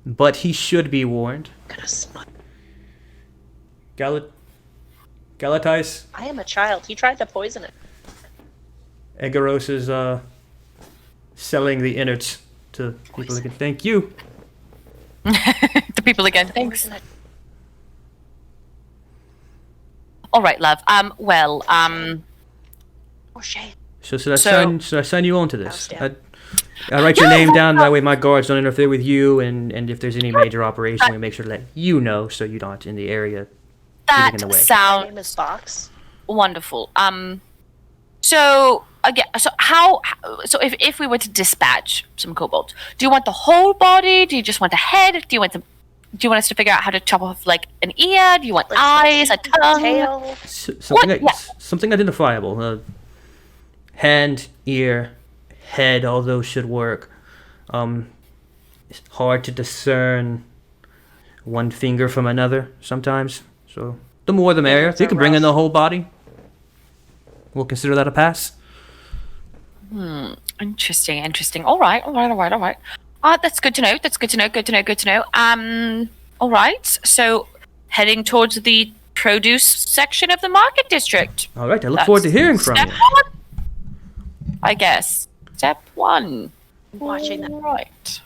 But he should be warned. Gonna smut. Galatais, I am a child. He tried to poison it. Egaros is selling the innards to people again. Thank you. The people again. Thanks. Poison it. All right, love. Oh, shade. So should I So- sign you on to this? Downstairs. Write your name down. That way my guards don't interfere with you. And if there's any major operation, we make sure to let you know so you're not in the area. That in the way. sounds My name is Box. wonderful. So again, so if we were to dispatch some kobolds, do you want the whole body? Do you just want the head? Do you want us to figure out how to chop off like an ear? Do you want eyes, a tongue, tail? Something identifiable. Hand, ear, head. All those should work. It's hard to discern one finger from another sometimes. So the more the merrier. If you can bring in the whole body, we'll consider that a pass. Interesting. All right. That's good to know. Good to know. All right. So heading towards the produce section of the market district. All right. I look forward to hearing from Step you. one, I guess. Step one. Watching that. All right.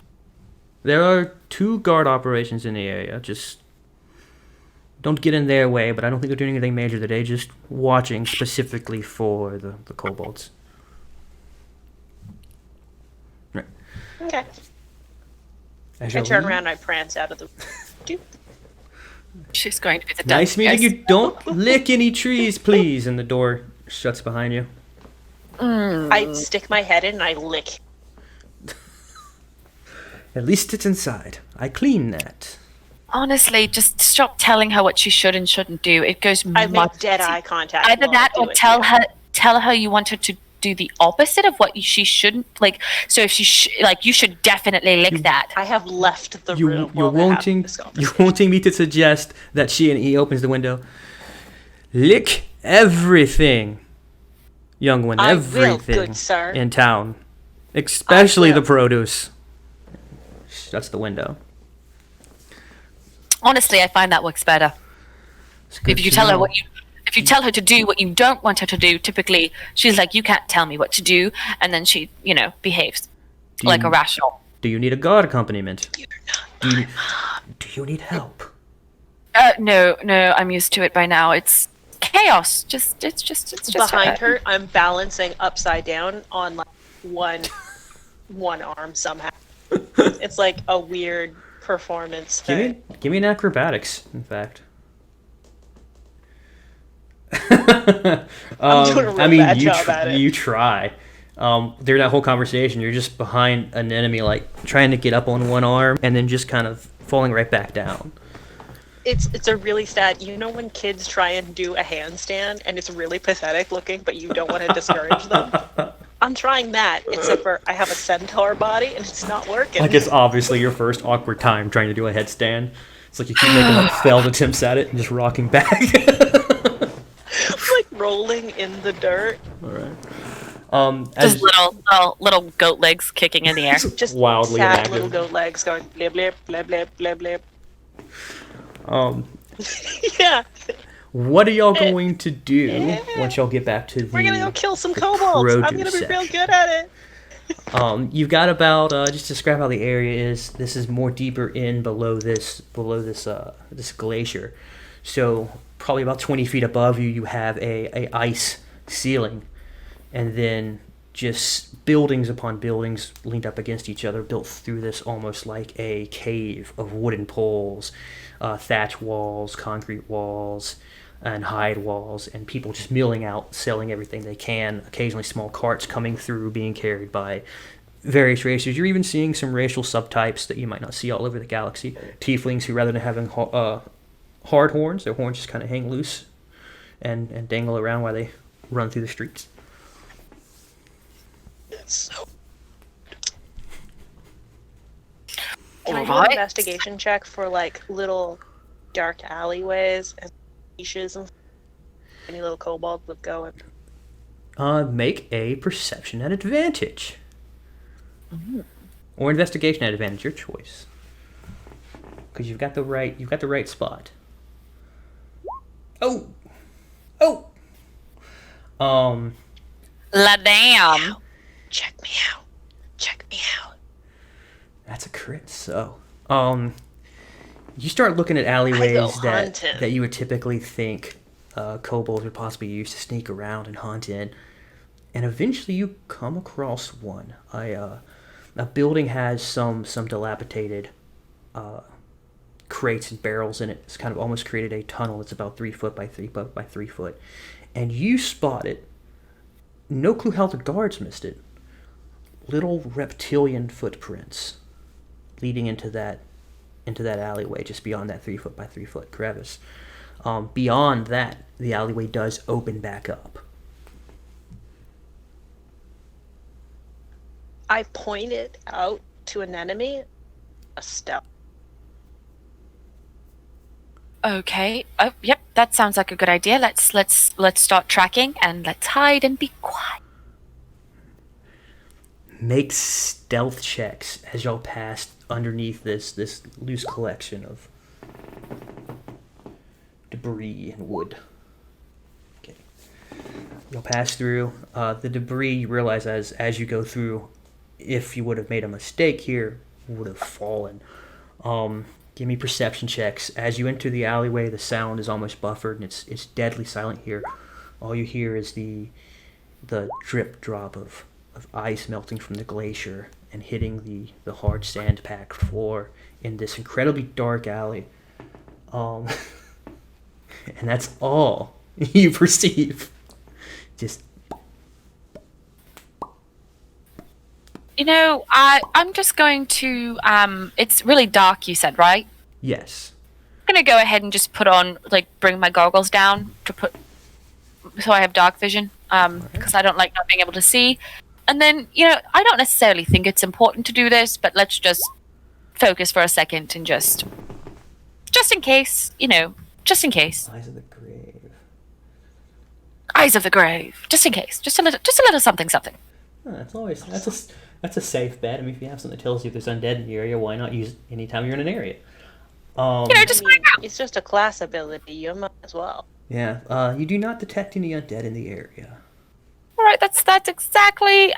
There are 2 guard operations in the area. Just don't get in their way, but I don't think they're doing anything major today. Just watching specifically for the kobolds. Right. Okay. I I turn around and I prance out of the... Doop. She's going to be the Nice dungeon, meeting guys. you. Don't lick any trees, please. And the door shuts behind you. I stick my head in and I lick. At least it's inside. I clean that. Honestly, just stop telling her what she should and shouldn't do. It goes I make much dead eye contact. either while that I or do it. tell her you want her to do the opposite of what she shouldn't like. So if you should definitely lick that. I have left the You're room. while they're having wanting this you're conversation. wanting me to suggest that she and he opens the window. Lick everything, young one. I will, Everything good sir. in town, especially I will. the produce. Shuts the window. Honestly, I find that works better. It's good If you to tell her know. if you tell her to do what you don't want her to do, typically she's like, you can't tell me what to do, and then she, behaves like a rational. Do you need a guard accompaniment? Do you need help? No, I'm used to it by now. It's chaos. It's just Behind her, I'm balancing upside down on like one arm somehow. It's like a weird performance thing. Give me an acrobatics. In fact. I'm doing a real bad job at it. You try. During that whole conversation, you're just behind an enemy, like trying to get up on one arm and then just kind of falling right back down. It's a really sad. You know when kids try and do a handstand and it's really pathetic looking, but you don't want to discourage them. I'm trying that, except for I have a centaur body and it's not working. Like it's obviously your first awkward time trying to do a headstand. It's like you keep making like failed attempts at it and just rocking back. I'm like rolling in the dirt. All right. just little goat legs kicking in the air. Just Wildly sad inactive. little goat legs going blip blip blip blip blip blip. Yeah. What are y'all going to do once y'all get back to the? We're gonna go kill some kobolds. I'm gonna be real good at it. You've got about just to describe how the area is. This is more deeper in below this glacier, so probably about 20 feet above you, you have a ice ceiling, and then just buildings upon buildings leaned up against each other, built through this almost like a cave of wooden poles, thatch walls, concrete walls, and hide walls, and people just milling out, selling everything they can. Occasionally small carts coming through, being carried by various races. You're even seeing some racial subtypes that you might not see all over the galaxy. Tieflings who, rather than having hard horns, their horns just kind of hang loose and dangle around while they run through the streets. So. Can I do an Alright. investigation check for like little dark alleyways and niches and any little kobolds would go in? Make a perception at advantage. Or investigation at advantage, your choice. Because you've got the right spot. Oh! La damn. Check me out. Check me out. That's a crit, so. You start looking at alleyways hunting. that you would typically think kobolds would possibly use to sneak around and hunt in. And eventually you come across one. A building has some dilapidated crates and barrels in it. It's kind of almost created a tunnel that's about 3 foot by 3 foot by 3 foot. And you spot it. No clue how the guards missed it. Little reptilian footprints leading into that alleyway just beyond that 3 foot by 3 foot crevice. Beyond that, the alleyway does open back up. I pointed out to an enemy a stealth. Okay. Oh, yep. That sounds like a good idea. Let's start tracking and let's hide and be quiet. Make stealth checks as y'all pass underneath this loose collection of debris and wood. Okay. You'll pass through. The debris, you realize as you go through, if you would have made a mistake here, would have fallen. Give me perception checks. As you enter the alleyway, the sound is almost buffered, and it's deadly silent here. All you hear is the drip drop of ice melting from the glacier and hitting the hard sand-packed floor in this incredibly dark alley. And that's all you perceive. Just... I'm just going to, it's really dark, you said, right? Yes. I'm going to go ahead and just bring my goggles down so I have dark vision, because I don't like not being able to see. And then, I don't necessarily think it's important to do this, but let's just focus for a second and just in case, just in case. Eyes of the grave. Eyes of the grave, just in case. Just a little something. That's a safe bet. I mean, if you have something that tells you there's undead in the area, why not use it anytime you're in an area? It's just a class ability. You might as well. Yeah. You do not detect any undead in the area. All right. That's exactly.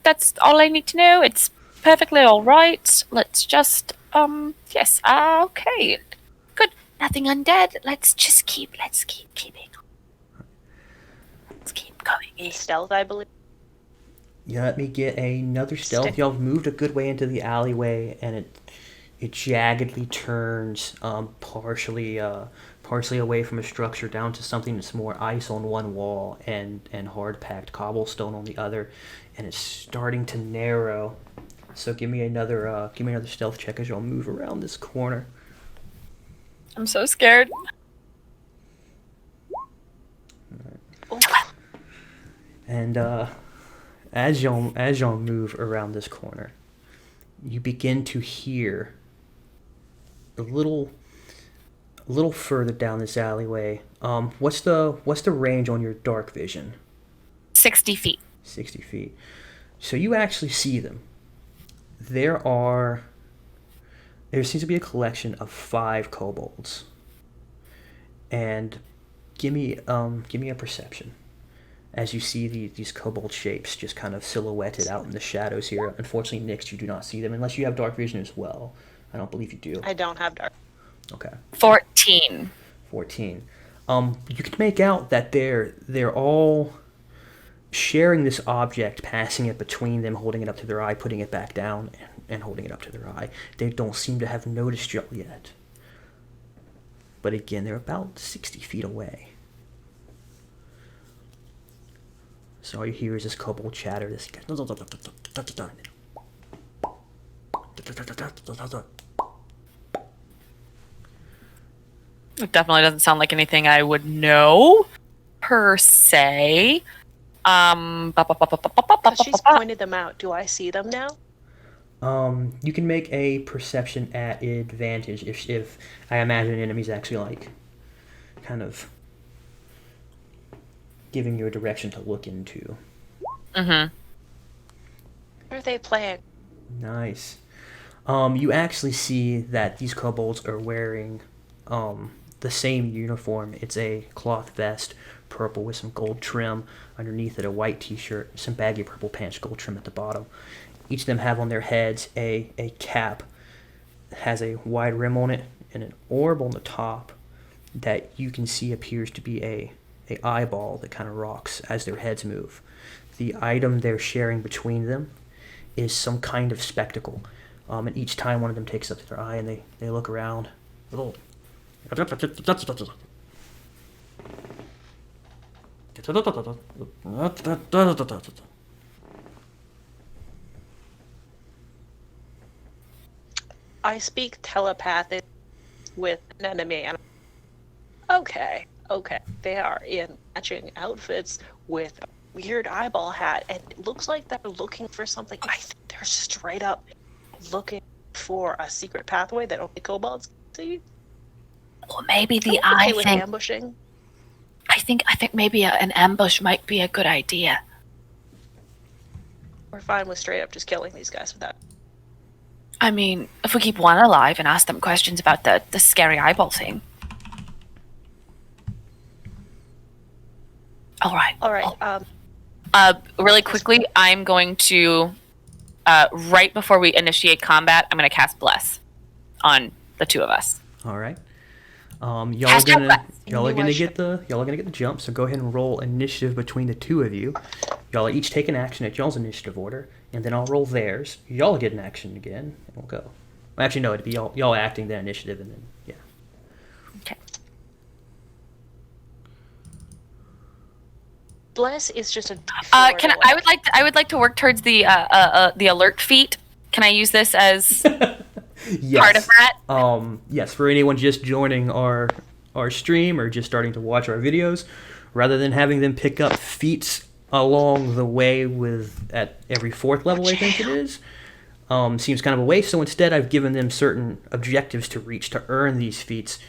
That's all I need to know. It's perfectly all right. Let's just. Yes. Okay. Good. Nothing undead. Let's keep keeping. Let's keep going. In stealth, I believe. Yeah, let me get another stealth. Y'all moved a good way into the alleyway, and it jaggedly turns partially away from a structure down to something that's more ice on one wall and hard packed cobblestone on the other, and it's starting to narrow. So give me another stealth check as y'all move around this corner. I'm so scared. Right. And as y'all move around this corner, you begin to hear a little further down this alleyway. What's the range on your dark vision? 60 feet. 60 feet. So you actually see them. There seems to be a collection of 5 kobolds. And give me a perception as you see these kobold shapes just kind of silhouetted out in the shadows here. Unfortunately, Nyx, you do not see them unless you have dark vision as well. I don't believe you do. I don't have dark. Okay. 14. 14. You can make out that they're all sharing this object, passing it between them, holding it up to their eye, putting it back down, and holding it up to their eye. They don't seem to have noticed you yet. But again, they're about 60 feet away. So all you hear is this kobold chatter. This It definitely doesn't sound like anything I would know, per se. She's pointed them out. Do I see them now? You can make a perception at advantage if I imagine an enemy's actually kind of giving you a direction to look into. Mm-hmm. What are they playing? Nice. You actually see that these kobolds are wearing the same uniform. It's a cloth vest, purple with some gold trim. Underneath it, a white t-shirt, some baggy purple pants, gold trim at the bottom. Each of them have on their heads a cap that has a wide rim on it and an orb on the top that you can see appears to be a eyeball that kind of rocks as their heads move. The item they're sharing between them is some kind of spectacle. And each time one of them takes up their eye and they look around. I speak telepathic with an enemy, and okay, they are in matching outfits with a weird eyeball hat, and it looks like they're looking for something. I think they're straight up looking for a secret pathway that only kobolds can see. Or maybe the I'm okay eye with thing. ambushing. I think maybe an ambush might be a good idea. We're fine with straight up just killing these guys without. I mean, if we keep one alive and ask them questions about the scary eyeball thing. All right. Really quickly, I'm going to, right before we initiate combat, I'm going to cast Bless on the two of us. All right. Y'all are gonna get the jump. So go ahead and roll initiative between the two of you. Y'all each take an action at y'all's initiative order, and then I'll roll theirs. Y'all get an action again, and we'll go. Well, actually, no, it'd be y'all acting the initiative, and then yeah. Okay. Bless is just a. I would like to work towards the alert feat. Can I use this as Yes. part of that? Yes, for anyone just joining our stream or just starting to watch our videos, rather than having them pick up feats along the way at every 4th level, I think it is, seems kind of a waste. So instead, I've given them certain objectives to reach to earn these feats.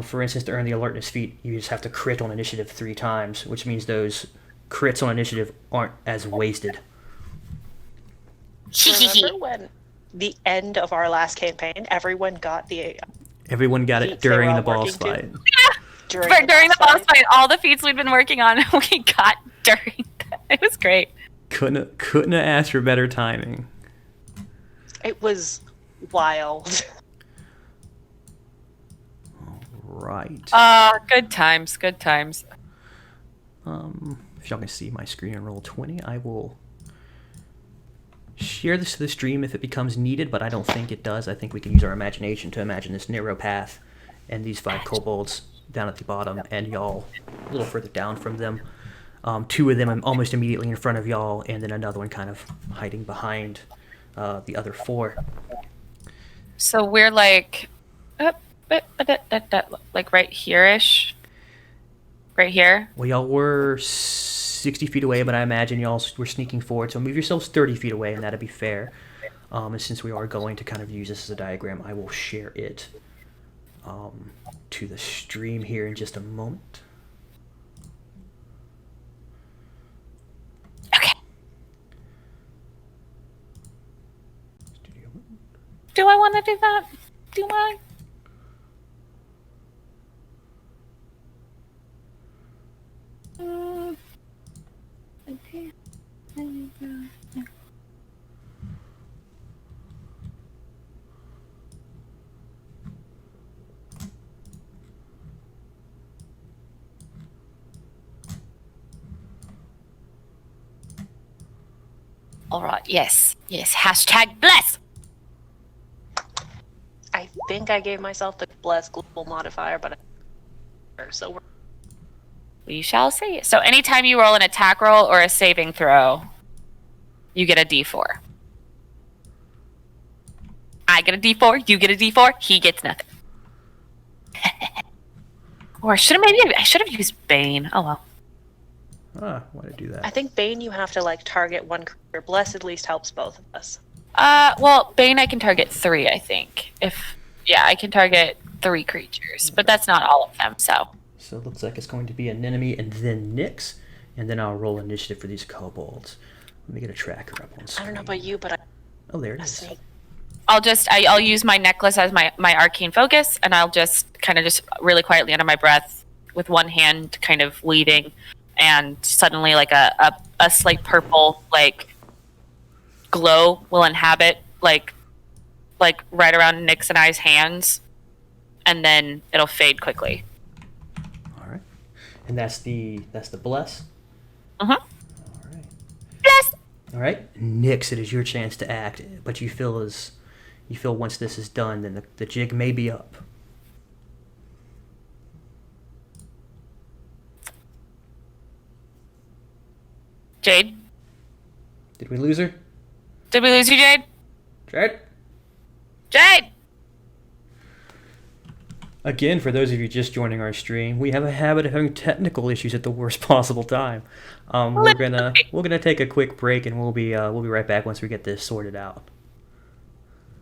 For instance, to earn the alertness feat, you just have to crit on initiative 3 times, which means those crits on initiative aren't as wasted. Remember when the end of our last campaign, everyone got it during the boss fight. During the boss fight, all the feats we'd been working on, we got during that. It was great. Couldn't have asked for better timing. It was wild. Right. Good times. If y'all can see my screen and roll 20, I will share this to the stream if it becomes needed, but I don't think it does. I think we can use our imagination to imagine this narrow path and these 5 kobolds down at the bottom, and y'all a little further down from them. 2 of them almost immediately in front of y'all, and then another one kind of hiding behind the other 4. So we're like right here-ish. Right here. Well, y'all were 60 feet away, but I imagine y'all were sneaking forward, so move yourselves 30 feet away, and that'd be fair. And since we are going to kind of use this as a diagram, I will share it to the stream here in just a moment. Okay. Do I want to do that? Do I? Okay. All right. Yes. Hashtag bless. I think I gave myself the bless global modifier, but so We shall see. So anytime you roll an attack roll or a saving throw, you get a D4. I get a D4, you get a D4, he gets nothing. Or I should have used Bane. Oh well. Why did I do that? I think Bane you have to target one creature. Bless at least helps both of us. Well, Bane I can target 3, I think. I can target 3 creatures, but that's not all of them, so. So it looks like it's going to be an enemy and then Nyx, and then I'll roll initiative for these kobolds. Let me get a tracker up on screen. I don't know about you, but Oh, there it is. I'll use my necklace as my arcane focus, and I'll just really quietly under my breath with one hand kind of leading, and suddenly a slight purple glow will inhabit right around Nyx and I's hands, and then it'll fade quickly. All right, and that's the bless. Uh-huh. All right. Bless. All right, Nyx, it is your chance to act, but you feel once this is done, then the jig may be up. Jade? Did we lose her? Did we lose you, Jade? Jade? Jade! Again, for those of you just joining our stream, we have a habit of having technical issues at the worst possible time. We're gonna take a quick break, and we'll be right back once we get this sorted out.